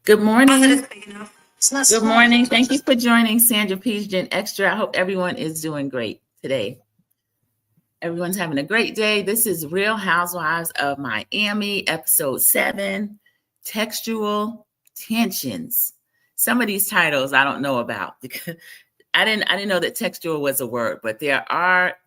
Good morning. Good morning. Thank you for joining Sandra Peasgen Extra. I hope everyone is doing great today. Everyone's having a great day. This is Real Housewives of Miami, episode 7, Textual Tensions. Some of these titles I don't know about because I didn't know that textual was a word, but there are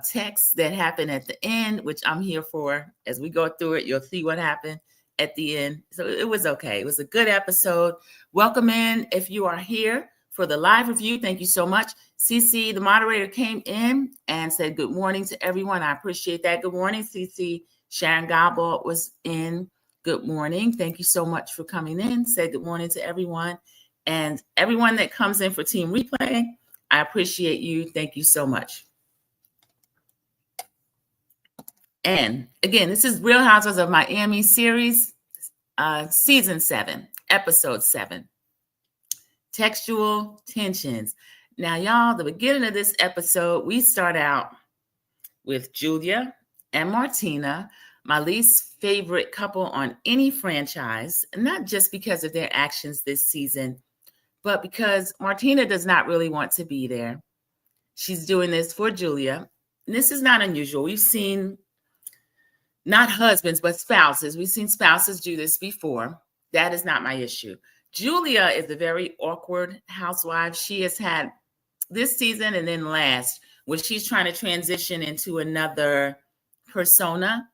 texts that happen at the end, which I'm here for. As we go through it, you'll see what happened at the end. So it was okay. It was a good episode. Welcome in if you are here for the live review. Thank you so much. CC, the moderator, came in and said good morning to everyone. I appreciate that. Good morning, CC. Sharon Gobble was in. Good morning. Thank you so much for coming in. Say good morning to everyone. And everyone that comes in for Team Replay, I appreciate you. Thank you so much. And again, this is Real Housewives of Miami series, season 7, episode 7, Textual Tensions. Now, y'all, the beginning of this episode, we start out with Julia and Martina, my least favorite couple on any franchise, not just because of their actions this season, but because Martina does not really want to be there. She's doing this for Julia. And this is not unusual. We've seen not husbands, but spouses. We've seen spouses do this before. That is not my issue. Julia is a very awkward housewife. She has had this season and then last, where she's trying to transition into another persona.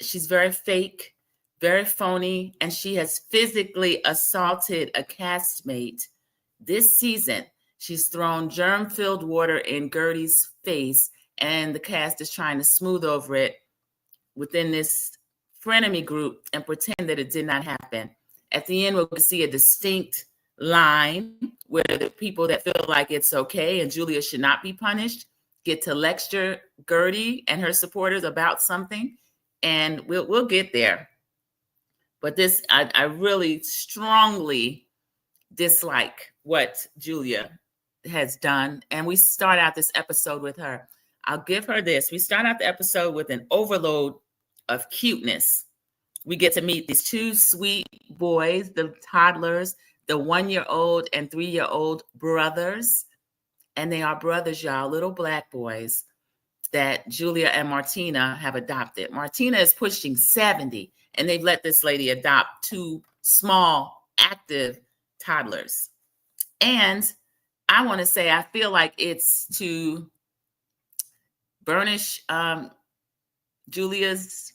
She's very fake, very phony, and she has physically assaulted a castmate. This season, she's thrown germ-filled water in Gertie's face, and the cast is trying to smooth over it within this frenemy group and pretend that it did not happen. At the end, we'll see a distinct line where the people that feel like it's okay and Julia should not be punished get to lecture Gertie and her supporters about something, and we'll get there. But this, I really strongly dislike what Julia has done. And we start out this episode with her. I'll give her this. We start out the episode with an overload of cuteness. We get to meet these two sweet boys, the toddlers, the 1-year-old and 3-year-old brothers. And they are brothers, y'all, little black boys that Julia and Martina have adopted. Martina is pushing 70, and they've let this lady adopt 2 small, active toddlers. And I want to say, I feel like it's to burnish Julia's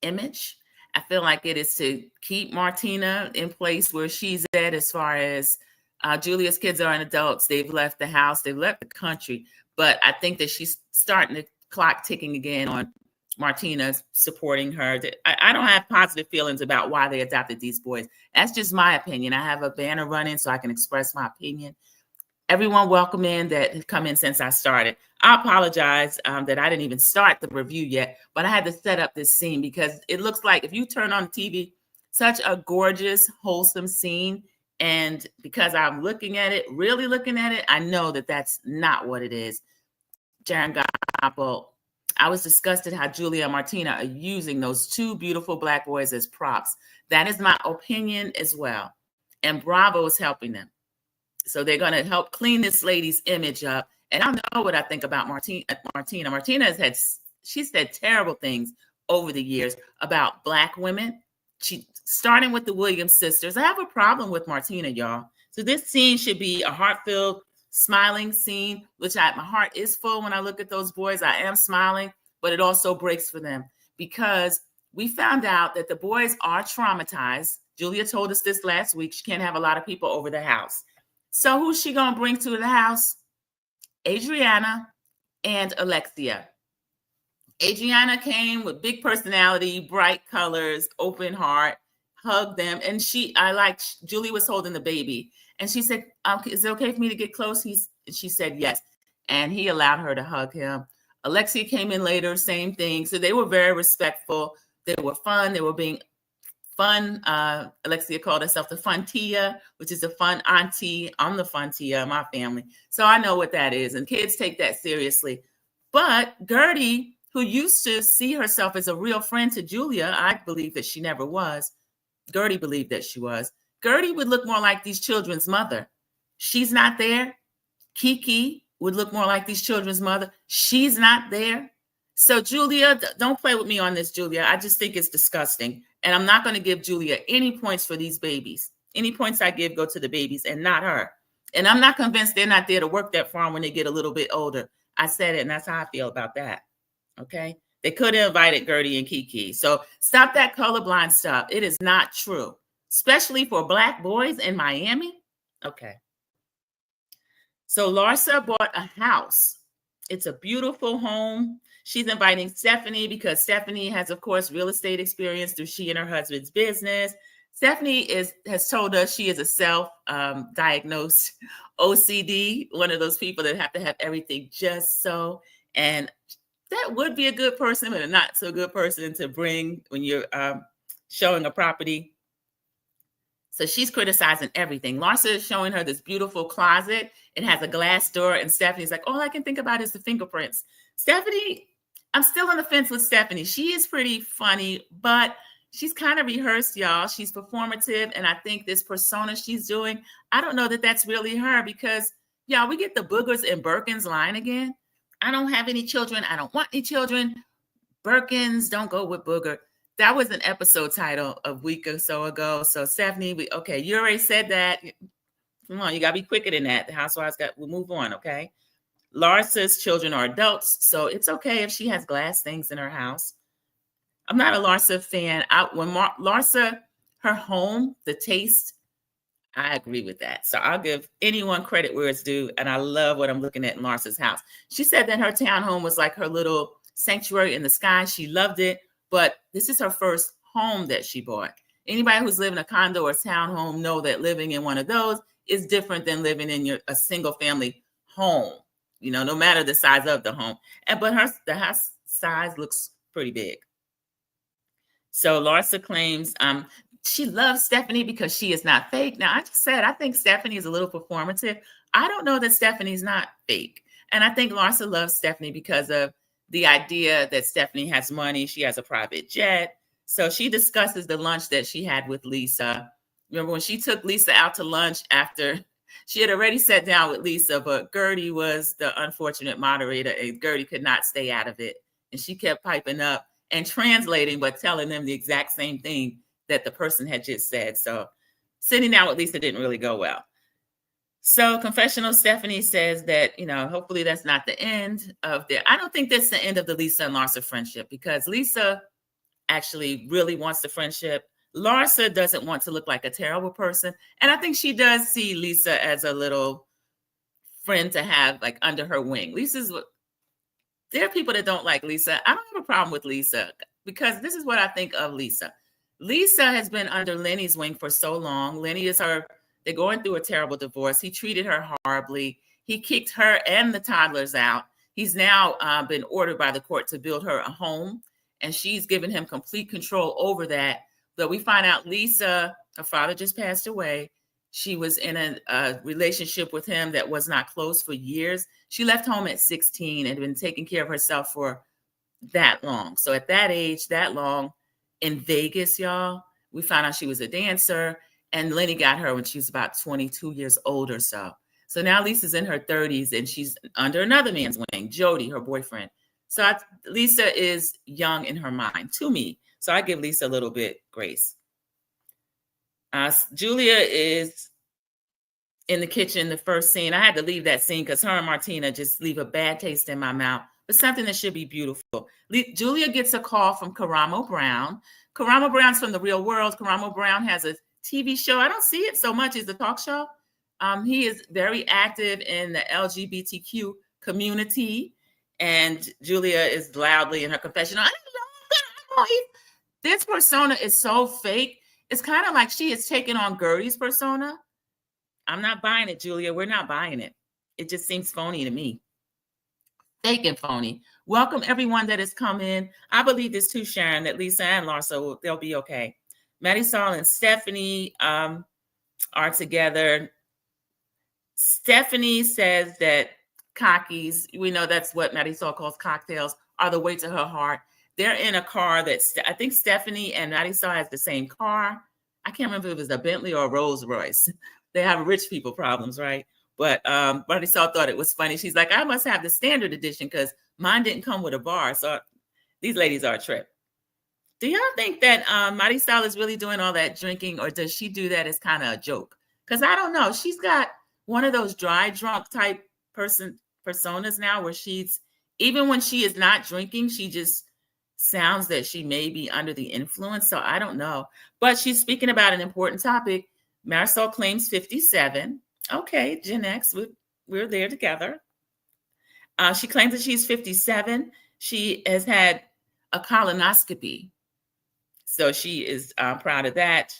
image. I feel like it is to keep Martina in place where she's at as far as Julia's kids are adults. They've left the house. They've left the country. But I think that she's starting the clock ticking again on Martina supporting her. I don't have positive feelings about why they adopted these boys. That's just my opinion. I have a banner running so I can express my opinion. Everyone welcome in that has come in since I started. I apologize that I didn't even start the review yet, but I had to set up this scene because it looks like if you turn on TV, such a gorgeous, wholesome scene. And because I'm looking at it, really looking at it, I know that that's not what it is. Sharon Gobble, I was disgusted how Julia and Martina are using those 2 beautiful black boys as props. That is my opinion as well. And Bravo is helping them. So they're going to help clean this lady's image up. And I know what I think about Martina. Martina she's said terrible things over the years about black women. Starting with the Williams sisters. I have a problem with Martina, y'all. So this scene should be a heart-filled, smiling scene, which my heart is full when I look at those boys. I am smiling, but it also breaks for them because we found out that the boys are traumatized. Julia told us this last week. She can't have a lot of people over the house. So who's she going to bring to the house? Adriana and Alexia. Adriana came with big personality, bright colors, open heart, hugged them. And Julie was holding the baby. And she said, is it okay for me to get close? She said yes. And he allowed her to hug him. Alexia came in later, same thing. So they were very respectful. They were fun. They were being fun. Alexia called herself the fun tia, which is a fun auntie. I'm the fun tia of my family. So I know what that is. And kids take that seriously. But Gertie, who used to see herself as a real friend to Julia, I believe that she never was. Gertie believed that she was. Gertie would look more like these children's mother. She's not there. Kiki would look more like these children's mother. She's not there. So Julia, don't play with me on this, Julia. I just think it's disgusting. And I'm not going to give Julia any points for these babies. Any points I give go to the babies and not her. And I'm not convinced they're not there to work that farm when they get a little bit older. I said it, and that's how I feel about that. Okay? They could have invited Gertie and Kiki. So stop that colorblind stuff. It is not true, especially for Black boys in Miami. Okay. So Larsa bought a house. It's a beautiful home. She's inviting Stephanie because Stephanie has, of course, real estate experience through she and her husband's business. Stephanie has told us she is a self-diagnosed OCD, one of those people that have to have everything just so. And that would be a good person, but a not so good person to bring when you're showing a property. So she's criticizing everything. Larsa is showing her this beautiful closet. It has a glass door, and Stephanie's like, all I can think about is the fingerprints. Stephanie, I'm still on the fence with Stephanie. She is pretty funny, but she's kind of rehearsed, y'all. She's performative, and I think this persona she's doing, I don't know that that's really her because, y'all, we get the boogers and Birkins line again. I don't have any children. I don't want any children. Birkins don't go with booger. That was an episode title a week or so ago. So Stephanie, okay, you already said that. Come on, you gotta be quicker than that. The Housewives we'll move on, okay? Larsa's children are adults, so it's okay if she has glass things in her house. I'm not a Larsa fan. When Larsa, her home, the taste, I agree with that. So I'll give anyone credit where it's due, and I love what I'm looking at in Larsa's house. She said that her townhome was like her little sanctuary in the sky. She loved it, but this is her first home that she bought. Anybody who's living in a condo or townhome know that living in one of those is different than living in a single family home, you know, no matter the size of the home. But the house size looks pretty big. So Larsa claims she loves Stephanie because she is not fake. Now, I just said, I think Stephanie is a little performative. I don't know that Stephanie's not fake. And I think Larsa loves Stephanie because of the idea that Stephanie has money. She has a private jet. So she discusses the lunch that she had with Lisa. Remember when she took Lisa out to lunch after she had already sat down with Lisa, but Gertie was the unfortunate moderator and Gertie could not stay out of it. And she kept piping up and translating, but telling them the exact same thing that the person had just said. So sitting down with Lisa didn't really go well. So confessional Stephanie says that, you know, hopefully that's not the end of I don't think that's the end of the Lisa and Larsa friendship because Lisa actually really wants the friendship. Larsa doesn't want to look like a terrible person. And I think she does see Lisa as a little friend to have like under her wing. There are people that don't like Lisa. I don't have a problem with Lisa because this is what I think of Lisa. Lisa has been under Lenny's wing for so long. Lenny is they're going through a terrible divorce. He treated her horribly. He kicked her and the toddlers out. He's now been ordered by the court to build her a home, and she's given him complete control over that. But we find out Lisa, her father just passed away. She was in a relationship with him that was not close for years. She left home at 16 and had been taking care of herself for that long. So at that age, that long, in Vegas, y'all, we found out she was a dancer, and Lenny got her when she was about 22 years old or so. So now Lisa's in her 30s, and she's under another man's wing, Jody, her boyfriend. So Lisa is young in her mind, to me. So I give Lisa a little bit grace. Julia is in the kitchen, the first scene. I had to leave that scene because her and Martina just leave a bad taste in my mouth, but something that should be beautiful. Julia gets a call from Karamo Brown. Karamo Brown's from The Real World. Karamo Brown has a TV show. I don't see it so much as a talk show. He is very active in the LGBTQ community, and Julia is loudly in her confessional. This persona is so fake. It's kind of like she is taking on Gertie's persona. I'm not buying it, Julia. We're not buying it. It just seems phony to me. Fake and phony. Welcome everyone that has come in. I believe this too, Sharon, that Lisa and Larsa, they'll be okay. Marisol and Stephanie are together. Stephanie says that cockies, we know that's what Marisol calls cocktails, are the way to her heart. They're in a car I think Stephanie and Marisol has the same car. I can't remember if it was a Bentley or a Rolls Royce. They have rich people problems, right? But Marisol thought it was funny. She's like, I must have the standard edition because mine didn't come with a bar. So these ladies are a trip. Do y'all think that Marisol is really doing all that drinking, or does she do that as kind of a joke? Because I don't know. She's got one of those dry drunk type personas now where she's, even when she is not drinking, she just sounds that she may be under the influence. So I don't know. But she's speaking about an important topic. Marisol claims 57. Okay, Gen X, we're there together. She claims that she's 57. She has had a colonoscopy. So she is proud of that.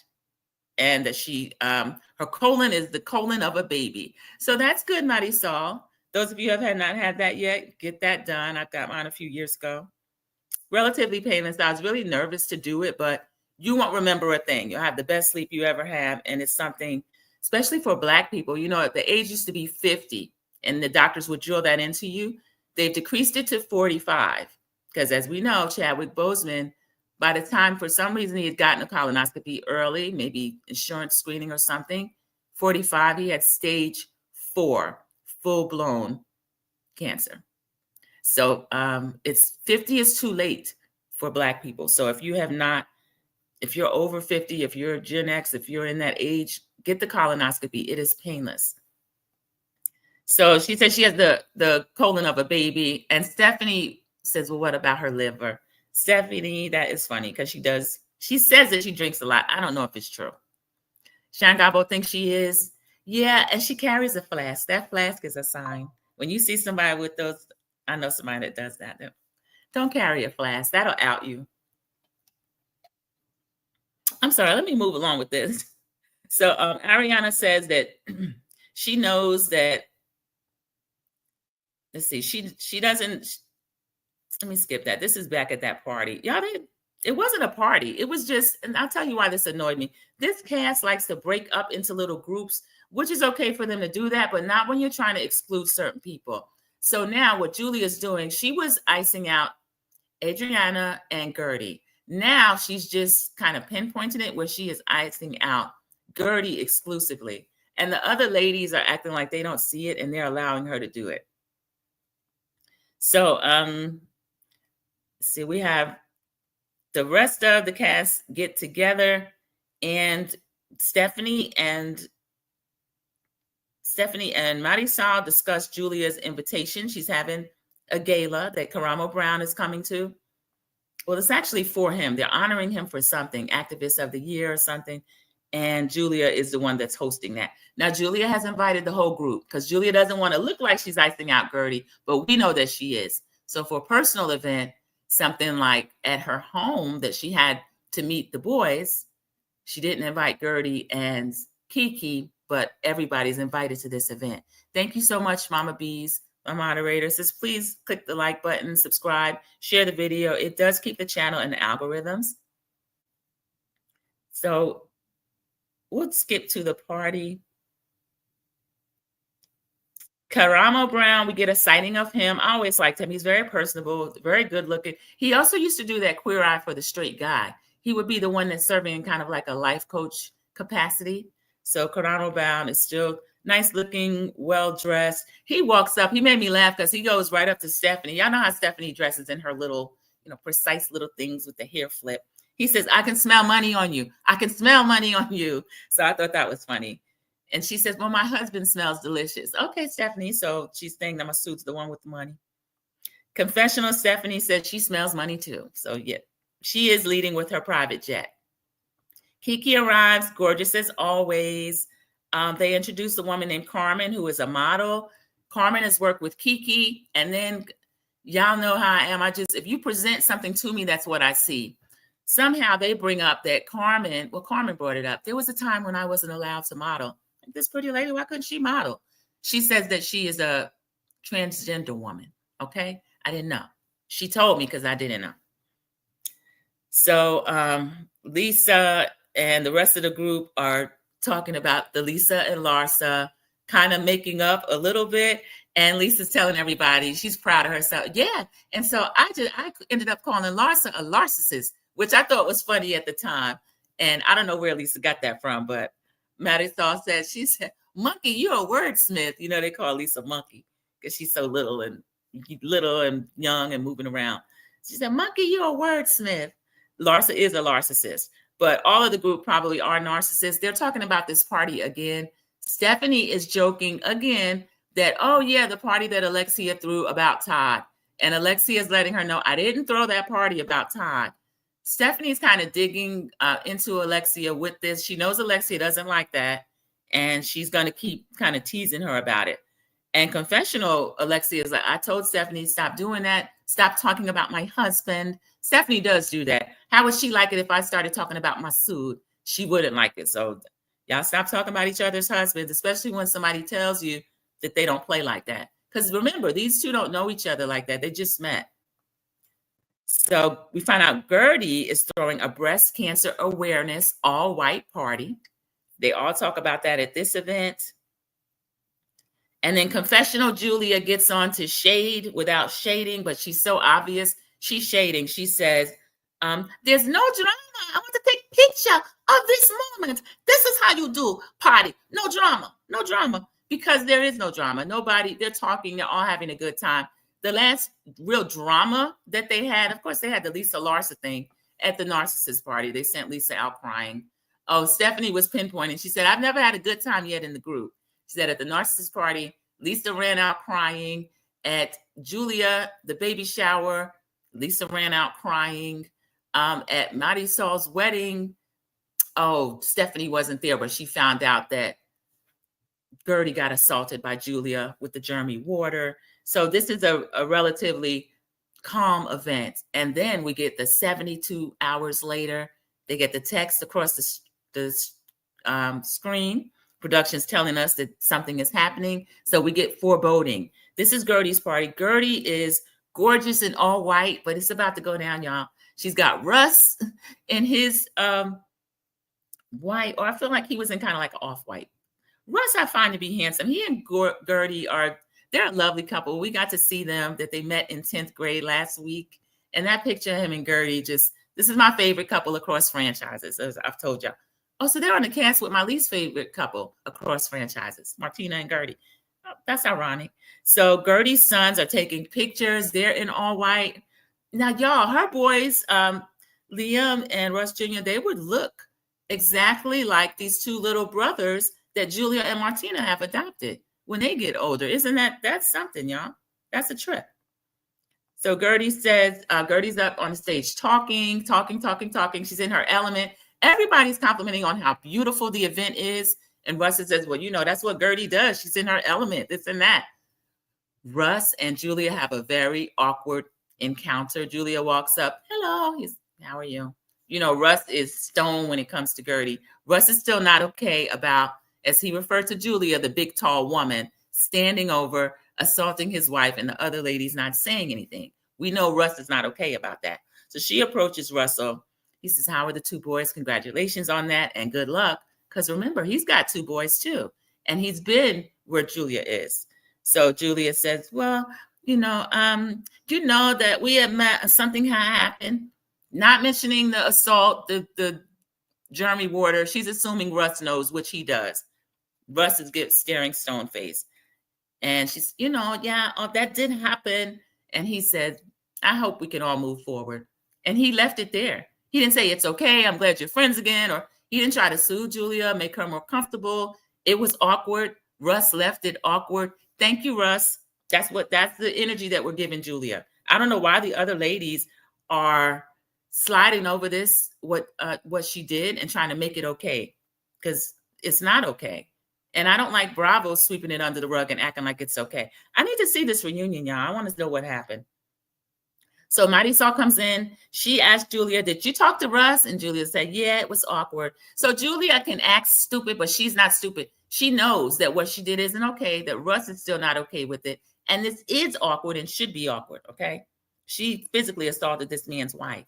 And that she, her colon is the colon of a baby. So that's good, Marisol. Those of you who have not had that yet, get that done. I got mine a few years ago. Relatively painless. I was really nervous to do it, but you won't remember a thing. You'll have the best sleep you ever have. And it's something, especially for Black people, you know, the age used to be 50 and the doctors would drill that into you. They've decreased it to 45 because, as we know, Chadwick Boseman, by the time for some reason he had gotten a colonoscopy early, maybe insurance screening or something, 45, he had stage 4, full-blown cancer. So it's 50 is too late for Black people. So if you have not, if you're over 50, if you're Gen X, if you're in that age, get the colonoscopy. It is painless. So she said she has the colon of a baby. And Stephanie says, well, what about her liver? Stephanie, that is funny because she says that she drinks a lot. I don't know if it's true. Sean Gabo thinks she is. Yeah, and she carries a flask. That flask is a sign. When you see somebody with those, I know somebody that does that. Don't carry a flask. That'll out you. I'm sorry, let me move along with this. So Ariana says that she knows that, let's see, she doesn't, let me skip that. This is back at that party. Y'all, it wasn't a party. It was just, and I'll tell you why this annoyed me. This cast likes to break up into little groups, which is okay for them to do that, but not when you're trying to exclude certain people. So now what Julia's doing, she was icing out Adriana and Gertie. Now she's just kind of pinpointing it where she is icing out Gertie exclusively. And the other ladies are acting like they don't see it and they're allowing her to do it. So, see, we have the rest of the cast get together, and Stephanie and Marisol discuss Julia's invitation. She's having a gala that Karamo Brown is coming to. Well, it's actually for him. They're honoring him for something, Activist of the Year or something. And Julia is the one that's hosting that. Now, Julia has invited the whole group because Julia doesn't want to look like she's icing out Gertie, but we know that she is. So for a personal event, something like at her home that she had to meet the boys, she didn't invite Gertie and Kiki, but everybody's invited to this event. Thank you so much, Mama Bees. My moderator says, please click the like button, subscribe, share the video. It does keep the channel in the algorithms. So we'll skip to the party. Karamo Brown, we get a sighting of him. I always liked him. He's very personable, very good looking. He also used to do that Queer Eye for the Straight Guy. He would be the one that's serving in kind of like a life coach capacity. So Karamo Brown is still nice looking, well dressed. He walks up. He made me laugh because he goes right up to Stephanie. Y'all know how Stephanie dresses in her little, precise little things with the hair flip. He says, I can smell money on you. I can smell money on you. So I thought that was funny. And she says, well, my husband smells delicious. Okay, Stephanie. So she's saying that my suit's the one with the money. Confessional, Stephanie said she smells money too. So yeah, she is leading with her private jet. Kiki arrives, gorgeous as always. They introduced a woman named Carmen, who is a model. Carmen has worked with Kiki. And then y'all know how I am. If you present something to me, that's what I see. Somehow they bring up that Carmen brought it up. There was a time when I wasn't allowed to model. This pretty lady, why couldn't she model? She says that she is a transgender woman. Okay. I didn't know. She told me because I didn't know. So Lisa and the rest of the group are talking about the Lisa and Larsa kind of making up a little bit. And Lisa's telling everybody she's proud of herself. Yeah. And so I ended up calling Larsa a narcissist, which I thought was funny at the time. And I don't know where Lisa got that from, but Marisol said, she said, Monkey, you're a wordsmith. You know, they call Lisa Monkey because she's so little and young and moving around. She said, Monkey, you're a wordsmith. Larsa is a narcissist, but all of the group probably are narcissists. They're talking about this party again. Stephanie is joking again that, oh yeah, the party that Alexia threw about Todd. And Alexia is letting her know, I didn't throw that party about Todd. Stephanie's kind of digging into Alexia with this. She knows Alexia doesn't like that. And she's going to keep kind of teasing her about it. And confessional, Alexia is like, I told Stephanie, stop doing that. Stop talking about my husband. Stephanie does do that. How would she like it if I started talking about Masood? She wouldn't like it. So y'all stop talking about each other's husbands, especially when somebody tells you that they don't play like that. Because remember, these two don't know each other like that. They just met. So we find out Gertie is throwing a breast cancer awareness all-white party. They all talk about that at this event. And then confessional Julia gets on to shade without shading, but she's so obvious. She's shading. She says, there's no drama. I want to take picture of this moment. This is how you do party. No drama. No drama. Because there is no drama. Nobody, they're talking. They're all having a good time. The last real drama that they had, of course, they had the Lisa Larsa thing at the Narcissist party. They sent Lisa out crying. Oh, Stephanie was pinpointing. She said, I've never had a good time yet in the group. She said at the Narcissist party, Lisa ran out crying. At Julia, the baby shower, Lisa ran out crying. At Marisol's wedding, oh, Stephanie wasn't there, but she found out that Gertie got assaulted by Julia with the germy water. So this is a relatively calm event. And then we get the 72 hours later, they get the text across the screen. Production's telling us that something is happening. So we get foreboding. This is Gertie's party. Gertie is gorgeous in all white, but it's about to go down, y'all. She's got Russ in his white, or I feel like he was in kind of like off-white. Russ I find to be handsome. He and Gertie they're a lovely couple. We got to see them, that they met in 10th grade last week. And that picture of him and Gertie, this is my favorite couple across franchises, as I've told y'all. Oh, so they're on the cast with my least favorite couple across franchises, Martina and Gertie. Oh, that's ironic. So Gertie's sons are taking pictures. They're in all white. Now, y'all, her boys, Liam and Russ Jr., they would look exactly like these two little brothers that Julia and Martina have adopted when they get older. Isn't that's something, y'all? That's a trip. So Gertie says, Gertie's up on the stage talking. She's in her element. Everybody's complimenting on how beautiful the event is. And Russ says, well, that's what Gertie does. She's in her element, this and that. Russ and Julia have a very awkward encounter. Julia walks up. Hello. How are you? Russ is stone when it comes to Gertie. Russ is still not okay about, as he referred to Julia, the big, tall woman, standing over, assaulting his wife, and the other ladies not saying anything. We know Russ is not okay about that. So she approaches Russell. He says, how are the two boys? Congratulations on that and good luck. Because remember, he's got two boys too. And he's been where Julia is. So Julia says, well, that we had met, something had happened. Not mentioning the assault, the germy water. She's assuming Russ knows, which he does. Russ is staring stone face. And she's, that did happen. And he said, I hope we can all move forward. And he left it there. He didn't say, it's okay, I'm glad you're friends again. Or he didn't try to soothe Julia, make her more comfortable. It was awkward. Russ left it awkward. Thank you, Russ. That's the energy that we're giving Julia. I don't know why the other ladies are sliding over this, what she did, and trying to make it okay. Because it's not okay. And I don't like Bravo sweeping it under the rug and acting like it's okay. I need to see this reunion, y'all. I want to know what happened. So Marisol comes in. She asked Julia, did you talk to Russ? And Julia said, yeah, it was awkward. So Julia can act stupid, but she's not stupid. She knows that what she did isn't okay, that Russ is still not okay with it. And this is awkward and should be awkward, okay? She physically assaulted this man's wife.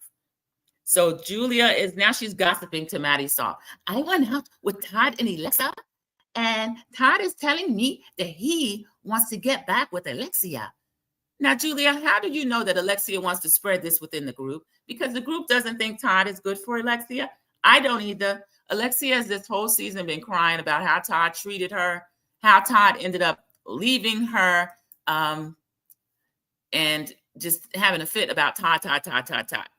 So Julia she's gossiping to Marisol. I went out with Todd and Alexa, and Todd is telling me that he wants to get back with Alexia. Now, Julia, how do you know that Alexia wants to spread this within the group? Because the group doesn't think Todd is good for Alexia. I don't either. Alexia has this whole season been crying about how Todd treated her, how Todd ended up leaving her, and just having a fit about Todd.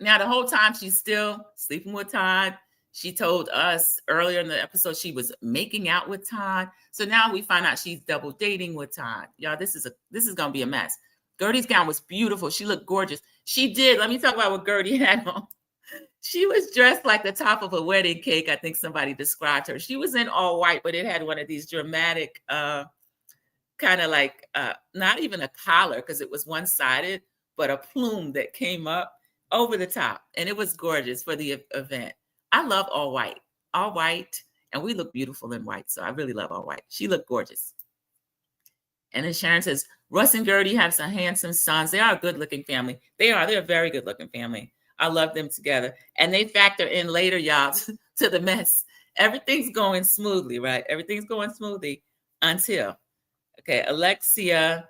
Now, the whole time she's still sleeping with Todd. She told us earlier in the episode she was making out with Todd. So now we find out she's double dating with Todd. Y'all, this is gonna be a mess. Gertie's gown was beautiful. She looked gorgeous. She did. Let me talk about what Gertie had on. She was dressed like the top of a wedding cake. I think somebody described her. She was in all white, but it had one of these dramatic, kind of like not even a collar because it was one-sided, but a plume that came up over the top. And it was gorgeous for the event. I love all white, and we look beautiful in white. So I really love all white. She looked gorgeous. And then Sharon says, Russ and Gertie have some handsome sons. They are a good-looking family. They're a very good-looking family. I love them together. And they factor in later, y'all, to the mess. Everything's going smoothly, right? Everything's going smoothly until, okay, Alexia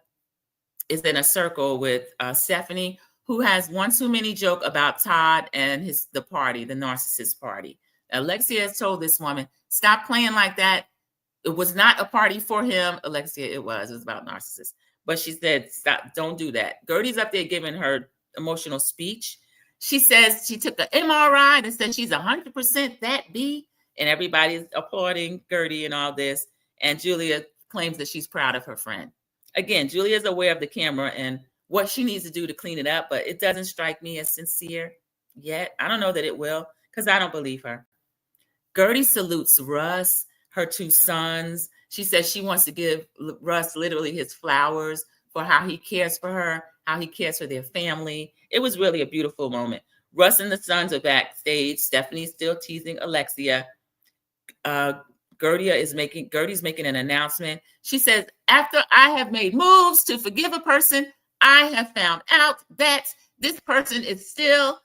is in a circle with Stephanie, who has one too many joke about Todd and the party, the narcissist party. Alexia has told this woman, stop playing like that. It was not a party for him. Alexia, it was about narcissists. But she said, stop, don't do that. Gertie's up there giving her emotional speech. She says she took an MRI and said she's 100% that B. And everybody's applauding Gertie and all this. And Julia claims that she's proud of her friend. Again, Julia's aware of the camera and what she needs to do to clean it up, but it doesn't strike me as sincere yet. I don't know that it will, because I don't believe her. Gertie salutes Russ, her two sons. She says she wants to give Russ literally his flowers for how he cares for her, how he cares for their family. It was really a beautiful moment. Russ and the sons are backstage. Stephanie's still teasing Alexia. Gertie's making an announcement. She says, after I have made moves to forgive a person, I have found out that this person is still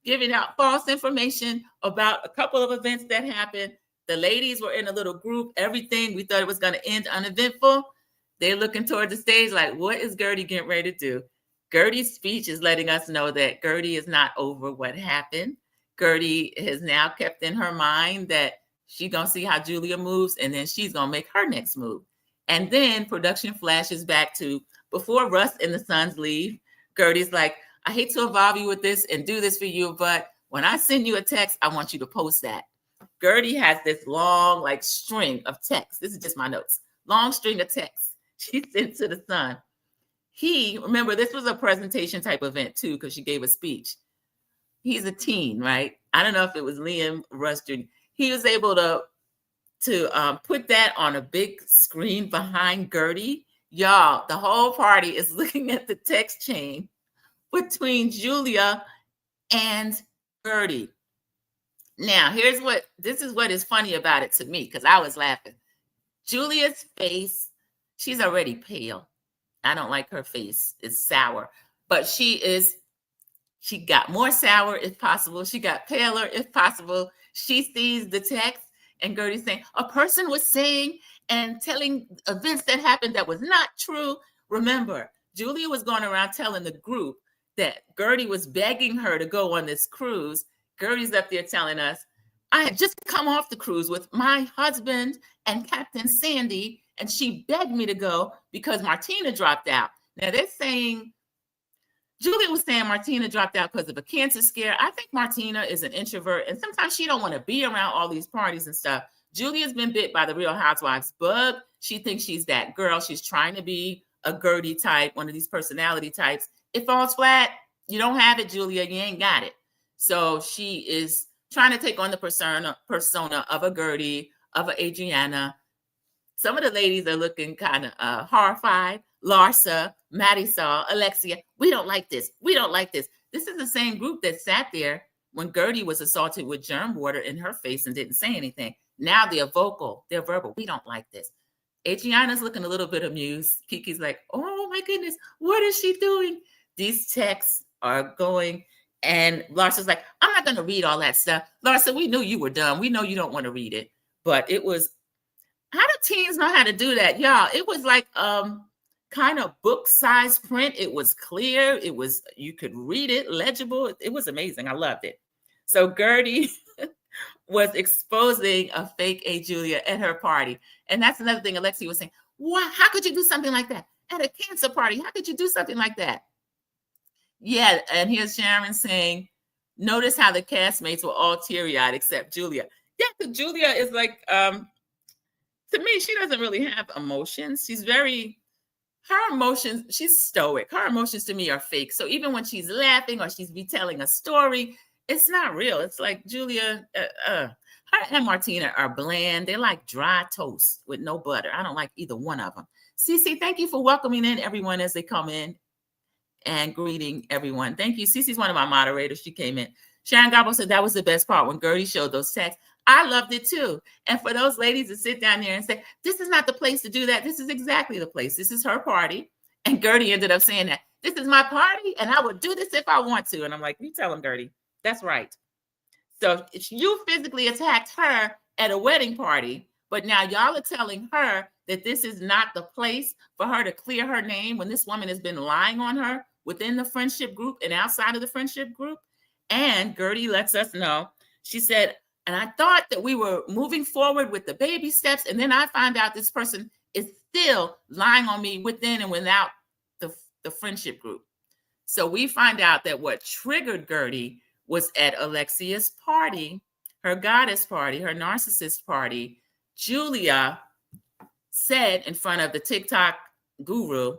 giving out false information about a couple of events that happened. The ladies were in a little group. Everything, we thought it was going to end uneventful. They're looking toward the stage like, what is Gertie getting ready to do? Gertie's speech is letting us know that Gertie is not over what happened. Gertie has now kept in her mind that she's going to see how Julia moves, and then she's going to make her next move. And then production flashes back to before Russ and the sons leave. Gertie's like, I hate to involve you with this and do this for you, but when I send you a text, I want you to post that. Gertie has this long string of texts. This is just my notes. Long string of texts she sent to the son. Remember, this was a presentation type event too, because she gave a speech. He's a teen, right? I don't know if it was Liam Russ Jr. He was able to put that on a big screen behind Gertie. Y'all, the whole party is looking at the text chain between Julia and Gertie. Now, this is what is funny about it to me, because I was laughing. Julia's face, she's already pale. I don't like her face. It's sour. But she got more sour if possible. She got paler if possible. She sees the text and Gertie's saying, a person was saying and telling events that happened that was not true. Remember, Julia was going around telling the group that Gertie was begging her to go on this cruise. Gertie's up there telling us, I had just come off the cruise with my husband and Captain Sandy, and she begged me to go because Martina dropped out. Now they're saying, Julia was saying Martina dropped out because of a cancer scare. I think Martina is an introvert, and sometimes she don't want to be around all these parties and stuff. Julia's been bit by the Real Housewives bug. She thinks she's that girl. She's trying to be a Gertie type, one of these personality types. It falls flat. You don't have it, Julia. You ain't got it. So she is trying to take on the persona of a Gertie, of a Adriana. Some of the ladies are looking kind of horrified. Larsa, Marisol, Alexia, we don't like this. We don't like this. This is the same group that sat there when Gertie was assaulted with germ water in her face and didn't say anything. Now they're vocal. They're verbal. We don't like this. Adriana's looking a little bit amused. Kiki's like, oh my goodness, what is she doing? These texts are going. And Larsa's like, I'm not going to read all that stuff. Larsa, we knew you were done. We know you don't want to read it. But it was, how do teens know how to do that? Y'all, it was like kind of book size print. It was clear. You could read it, legible. It was amazing. I loved it. So Gertie was exposing a fake A Julia at her party. And that's another thing Alexia was saying. What? How could you do something like that? At a cancer party, how could you do something like that? Yeah, and here's Sharon saying, notice how the castmates were all teary-eyed except Julia. Yeah, because Julia is like, to me, she doesn't really have emotions. She's her emotions, she's stoic. Her emotions to me are fake. So even when she's laughing or she's retelling a story, it's not real. It's like Julia, her and Martina are bland. They're like dry toast with no butter. I don't like either one of them. Cece, thank you for welcoming in everyone as they come in and greeting everyone. Thank you. Cece's one of my moderators. She came in. Sharon Garbo said that was the best part when Gertie showed those texts. I loved it too. And for those ladies to sit down there and say, this is not the place to do that. This is exactly the place. This is her party. And Gertie ended up saying that. This is my party and I would do this if I want to. And I'm like, you tell him, Gertie. That's right. So you physically attacked her at a wedding party, but now y'all are telling her that this is not the place for her to clear her name when this woman has been lying on her within the friendship group and outside of the friendship group. And Gertie lets us know. She said, and I thought that we were moving forward with the baby steps. And then I find out this person is still lying on me within and without the friendship group. So we find out that what triggered Gertie was at Alexia's party, her goddess party, her narcissist party. Julia said in front of the TikTok guru,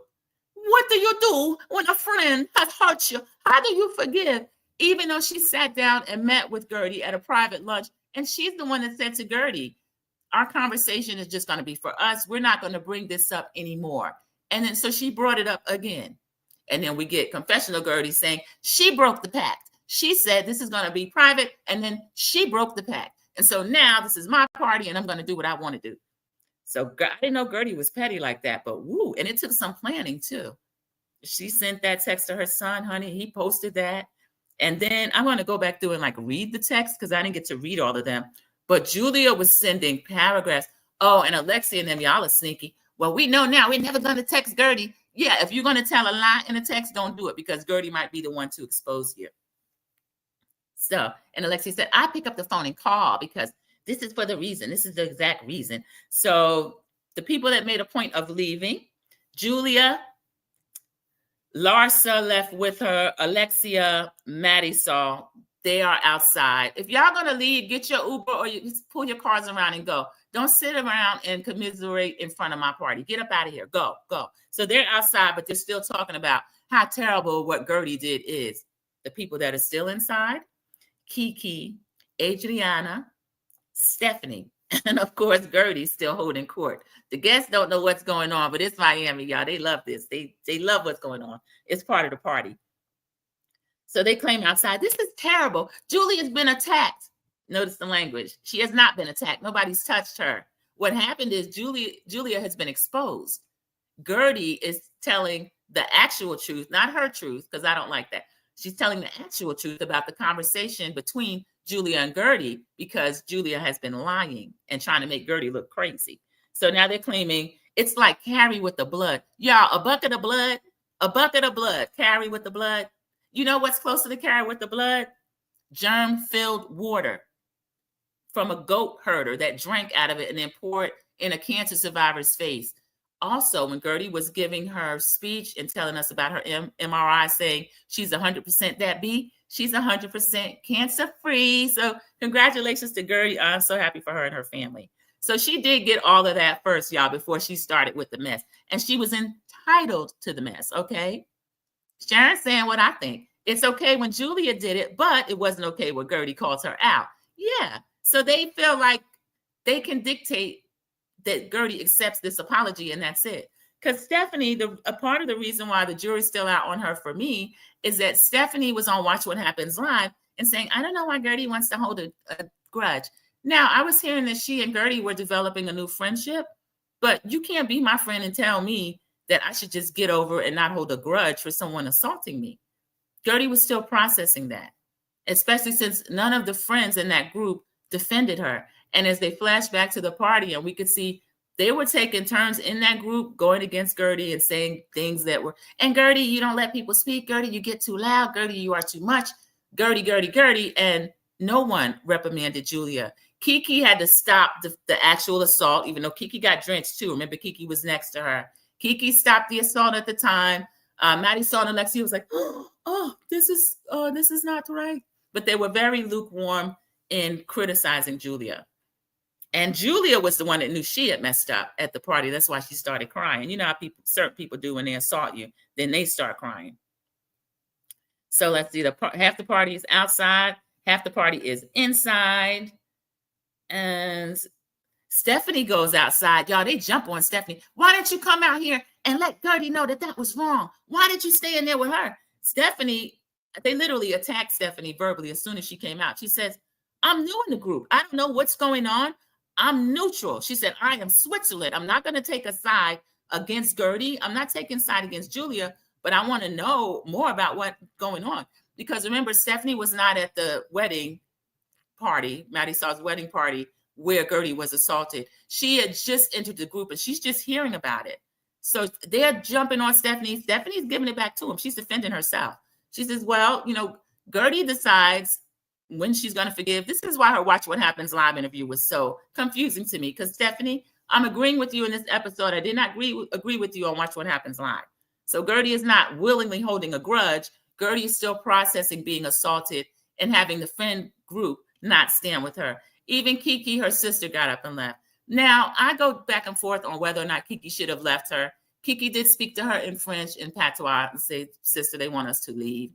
what do you do when a friend has hurt you? How do you forgive? Even though she sat down and met with Gertie at a private lunch, and she's the one that said to Gertie, our conversation is just going to be for us. We're not going to bring this up anymore. And then so she brought it up again. And then we get confessional Gertie saying she broke the pact. She said this is going to be private, and then she broke the pact. And so now this is my party, and I'm going to do what I want to do. So I didn't know Gertie was petty like that, but woo, and it took some planning too. She sent that text to her son, honey. He posted that. And then I'm going to go back through and like read the text because I didn't get to read all of them. But Julia was sending paragraphs. Oh, and Alexia and them, y'all are sneaky. Well, we know now we're never going to text Gertie. Yeah, if you're going to tell a lie in a text, don't do it because Gertie might be the one to expose you. So, and Alexia said, I pick up the phone and call because this is for the reason. This is the exact reason. So the people that made a point of leaving, Julia, Larsa left with her, Alexia, Marisol, they are outside. If y'all going to leave, get your Uber or you just pull your cars around and go. Don't sit around and commiserate in front of my party. Get up out of here. Go, go. So they're outside, but they're still talking about how terrible what Gertie did is. The people that are still inside, Kiki, Adriana, Stephanie, and of course, Gertie's still holding court. The guests don't know what's going on, but it's Miami, y'all. They love this. They love what's going on. It's part of the party. So they claim outside, this is terrible. Julie has been attacked. Notice the language. She has not been attacked. Nobody's touched her. What happened is Julia has been exposed. Gertie is telling the actual truth, not her truth, because I don't like that. She's telling the actual truth about the conversation between Julia and Gertie because Julia has been lying and trying to make Gertie look crazy. So now they're claiming it's like Carrie with the blood. Y'all, a bucket of blood, Carrie with the blood. You know what's closer to Carrie with the blood? Germ-filled water from a goat herder that drank out of it and then poured in a cancer survivor's face. Also, when Gertie was giving her speech and telling us about her MRI, saying she's 100% that B, she's 100% cancer-free. So congratulations to Gertie. I'm so happy for her and her family. So she did get all of that first, y'all, before she started with the mess. And she was entitled to the mess, okay? Sharon's saying what I think. It's okay when Julia did it, but it wasn't okay when Gertie calls her out. Yeah. So they feel like they can dictate that Gertie accepts this apology and that's it. Because Stephanie, a part of the reason why the jury's still out on her for me is that Stephanie was on Watch What Happens Live and saying, I don't know why Gertie wants to hold a grudge. Now, I was hearing that she and Gertie were developing a new friendship, but you can't be my friend and tell me that I should just get over and not hold a grudge for someone assaulting me. Gertie was still processing that, especially since none of the friends in that group defended her. And as they flashed back to the party, and we could see they were taking turns in that group going against Gertie and saying things that were, and Gertie, you don't let people speak. Gertie, you get too loud. Gertie, you are too much. Gertie. And No one reprimanded Julia. Kiki had to stop the actual assault, even though Kiki got drenched too. Remember, Kiki was next to her. Kiki stopped the assault at the time. Maddie saw and Alexia was like, oh, this is not right. But they were very lukewarm in criticizing Julia. And Julia was the one that knew she had messed up at the party. That's why she started crying. You know how certain people do when they assault you, then they start crying. So let's see, half the party is outside, half the party is inside. And Stephanie goes outside. Y'all, they jump on Stephanie. Why didn't you come out here and let Gertie know that was wrong? Why did you stay in there with her? Stephanie, they literally attacked Stephanie verbally as soon as she came out. She says, I'm new in the group. I don't know what's going on. I'm neutral. She said, I am Switzerland. I'm not going to take a side against Gertie. I'm not taking side against Julia, but I want to know more about what's going on. Because remember, Stephanie was not at the wedding party, Maddie Saw's wedding party, where Gertie was assaulted. She had just entered the group and she's just hearing about it. So they're jumping on Stephanie. Stephanie's giving it back to him. She's defending herself. She says, well, Gertie decides when she's going to forgive. This is why her Watch What Happens Live interview was so confusing to me. Because Stephanie, I'm agreeing with you in this episode. I did not agree with you on Watch What Happens Live. So Gertie is not willingly holding a grudge. Gertie is still processing being assaulted and having the friend group not stand with her. Even Kiki, her sister, got up and left. Now, I go back and forth on whether or not Kiki should have left her. Kiki did speak to her in French and patois and say, sister, they want us to leave.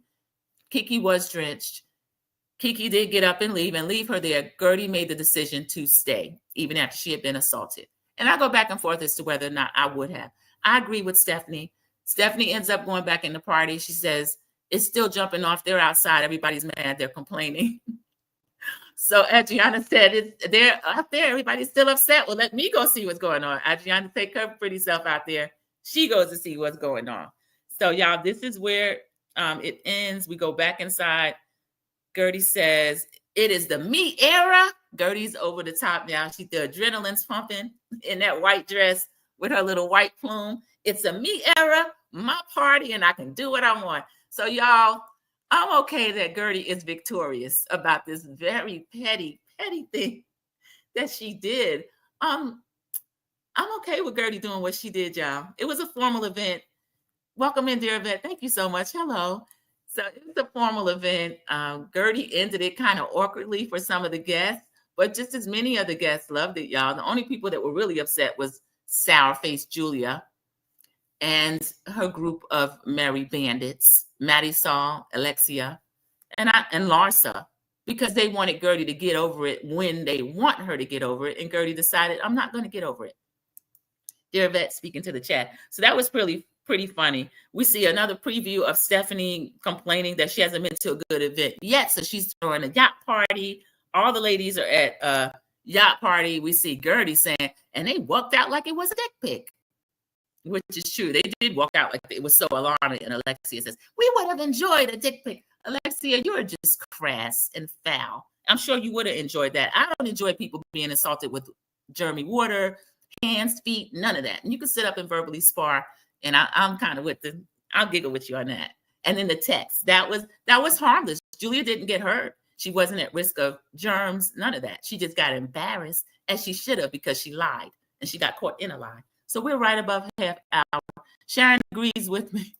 Kiki was drenched. Kiki did get up and leave her there. Gertie made the decision to stay, even after she had been assaulted. And I go back and forth as to whether or not I would have. I agree with Stephanie. Stephanie ends up going back in the party. She says, it's still jumping off. They're outside. Everybody's mad. They're complaining. So Adriana said, they're up there. Everybody's still upset. Well, let me go see what's going on. Adriana, take her pretty self out there. She goes to see what's going on. So y'all, this is where it ends. We go back inside. Gertie says, it is the me era. Gertie's over the top now. The adrenaline's pumping in that white dress with her little white plume. It's a me era, my party, and I can do what I want. So y'all, I'm okay that Gertie is victorious about this very petty thing that she did. I'm okay with Gertie doing what she did, y'all. It was a formal event. Welcome in, dear Yvette. Thank you so much. Hello. So it was a formal event. Gertie ended it kind of awkwardly for some of the guests, but just as many of the guests loved it, y'all. The only people that were really upset was sour-faced Julia and her group of merry bandits, Maddie Saul, Alexia, and Larsa, because they wanted Gertie to get over it when they want her to get over it. And Gertie decided, I'm not going to get over it. Dear Yvette speaking to the chat. So that was pretty funny. We see another preview of Stephanie complaining that she hasn't been to a good event yet. So she's throwing a yacht party. All the ladies are at a yacht party. We see Gertie saying, and they walked out like it was a dick pic. Which is true. They did walk out like it was so alarming. And Alexia says, we would have enjoyed a dick pic. Alexia, you're just crass and foul. I'm sure you would have enjoyed that. I don't enjoy people being assaulted with germy water, hands, feet, none of that. And you can sit up and verbally spar. And I'm kind of I'll giggle with you on that. And then the text, that was harmless. Julia didn't get hurt. She wasn't at risk of germs, none of that. She just got embarrassed, as she should have, because she lied and she got caught in a lie. So we're right above half hour. Sharon agrees with me.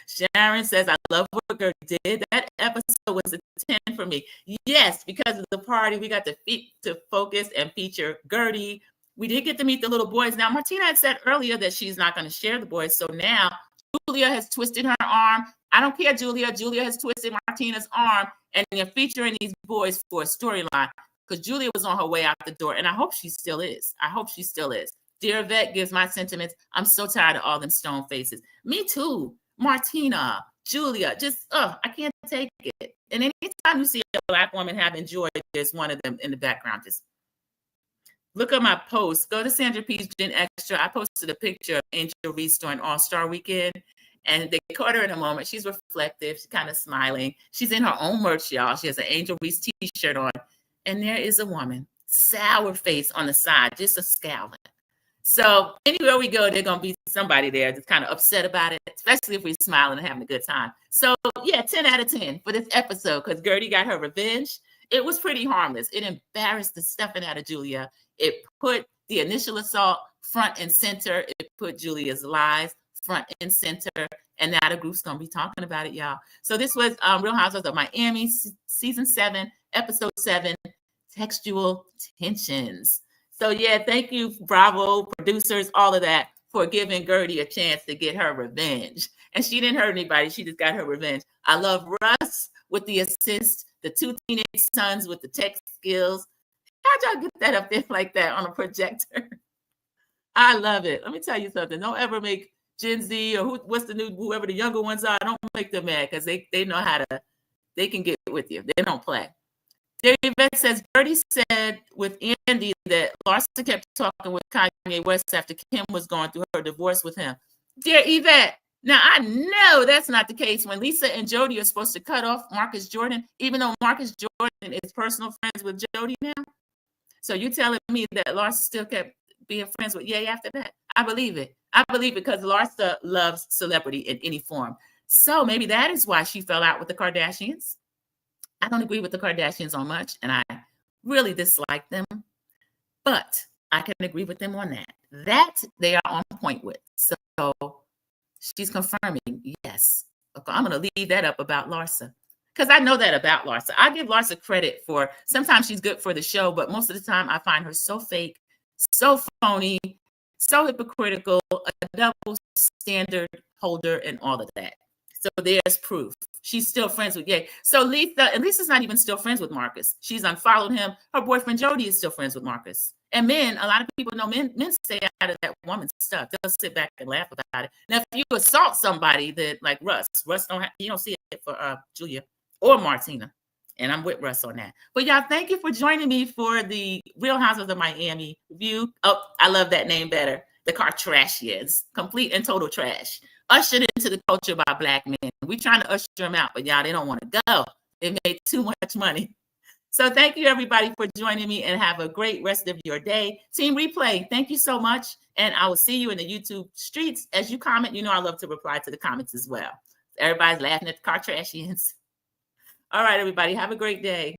Sharon says, I love what Gertie did. That episode was a 10 for me. Yes, because of the party, we got to focus and feature Gertie. We did get to meet the little boys. Now, Martina had said earlier that she's not going to share the boys. So now Julia has twisted her arm. I don't care, Julia. Julia has twisted Martina's arm, and they're featuring these boys for a storyline because Julia was on her way out the door, and I hope she still is. Dear Yvette gives my sentiments. I'm so tired of all them stone faces. Me too. Martina, Julia, just, I can't take it. And anytime you see a Black woman having joy, there's one of them in the background. Just look at my post. Go to Sandra P's Gen Extra. I posted a picture of Angel Reese during All-Star Weekend, and they caught her in a moment. She's reflective. She's kind of smiling. She's in her own merch, y'all. She has an Angel Reese T-shirt on. And there is a woman, sour face on the side, just a scowling. So anywhere we go, there's going to be somebody there that's kind of upset about it, especially if we're smiling and having a good time. So, yeah, 10 out of 10 for this episode because Gertie got her revenge. It was pretty harmless. It embarrassed the stuffing out of Julia. It put the initial assault front and center. It put Julia's lies front and center. And now the group's going to be talking about it, y'all. So this was Real Housewives of Miami, season 7, episode 7, Textual Tensions. So yeah, thank you, Bravo, producers, all of that, for giving Gertie a chance to get her revenge. And she didn't hurt anybody. She just got her revenge. I love Russ with the assist, the 2 teenage sons with the tech skills. How'd y'all get that up there like that on a projector? I love it. Let me tell you something. Don't ever make Gen Z or whoever the younger ones are, don't make them mad, because they know how to, they can get with you. They don't play. David says, Gertie said with Andy that Larsa kept talking with Kanye West after Kim was going through her divorce with him. Dear Yvette, now I know that's not the case when Lisa and Jody are supposed to cut off Marcus Jordan, even though Marcus Jordan is personal friends with Jody now. So you're telling me that Larsa still kept being friends with Ye after that? I believe it. I believe it because Larsa loves celebrity in any form. So maybe that is why she fell out with the Kardashians. I don't agree with the Kardashians on much, and I really dislike them. But I can agree with them on that. That they are on point with. So she's confirming, yes. Okay, I'm going to leave that up about Larsa, because I know that about Larsa. I give Larsa credit for, sometimes she's good for the show, but most of the time I find her so fake, so phony, so hypocritical, a double standard holder, and all of that. So there's proof. She's still friends with Ye. So Lisa's not even still friends with Marcus. She's unfollowed him. Her boyfriend Jody is still friends with Marcus. And men, a lot of people know men stay out of that woman's stuff. They'll sit back and laugh about it. Now, if you assault somebody that, like Russ you don't see it for Julia or Martina. And I'm with Russ on that. But y'all, thank you for joining me for the Real Housewives of Miami review. Oh, I love that name better. The Kardashians, complete and total trash. Ushered into the culture by Black men. We're trying to usher them out, but y'all, they don't want to go. They made too much money. So thank you, everybody, for joining me, and have a great rest of your day. Team Replay, thank you so much. And I will see you in the YouTube streets. As you comment, you know I love to reply to the comments as well. Everybody's laughing at the Kardashians. All right, everybody, have a great day.